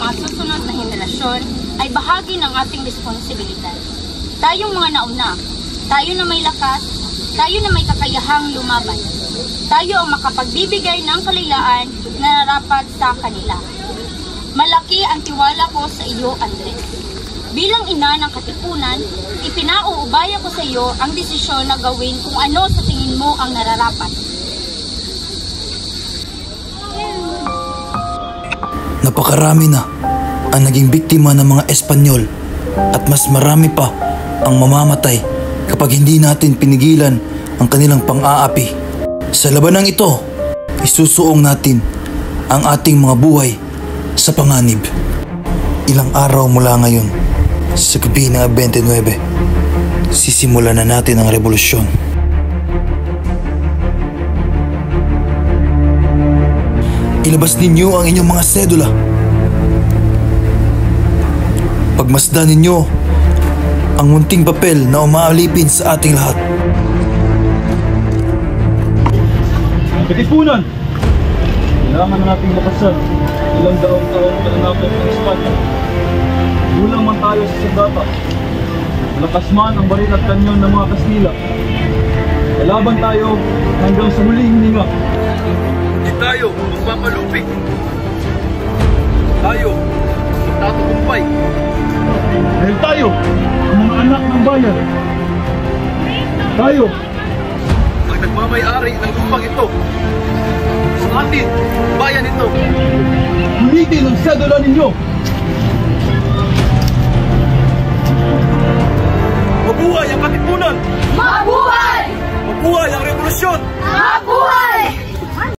mga susunod na henerasyon ay bahagi ng ating responsibilidad. Tayong mga nauna, tayo na may lakas, tayo na may kakayahang lumaban. Tayo ang makapagbibigay ng kalayaan na narapat sa kanila. Malaki ang tiwala ko sa iyo, Andres. Bilang ina ng Katipunan, ipinauubaya ko sa iyo ang desisyon na gawin kung ano sa tingin mo ang nararapat. Napakarami na ang naging biktima ng mga Espanyol at mas marami pa ang mamamatay kapag hindi natin pinigilan ang kanilang pang-aapi. Sa labanang ito, isusuong natin ang ating mga buhay sa panganib. Ilang araw mula ngayon, sa gabi ng 29, sisimulan na natin ang revolusyon. Ilabas ninyo ang inyong mga sedula. Pagmasdan ninyo ang munting papel na umaalipin sa ating lahat. Katipunan! Kailangan na nating lakasan. Ilang taong nananakot ng Espanya. Kulang man tayo sa sandata. Malakas man ang baril at kanyon ng mga Kastila. Lalaban tayo hanggang sa huling hininga. Hindi tayo magpapalupig. Tayo magtatagumpay. Dahil tayo ang mga anak ng bayan. Tayo ang nagmamay-ari ng lupang ito. Sa atin, bayan ito. Ulitin ang sedula ninyo. Mabuhay ang Katipunan! Mabuhay! Mabuhay ang revolusyon!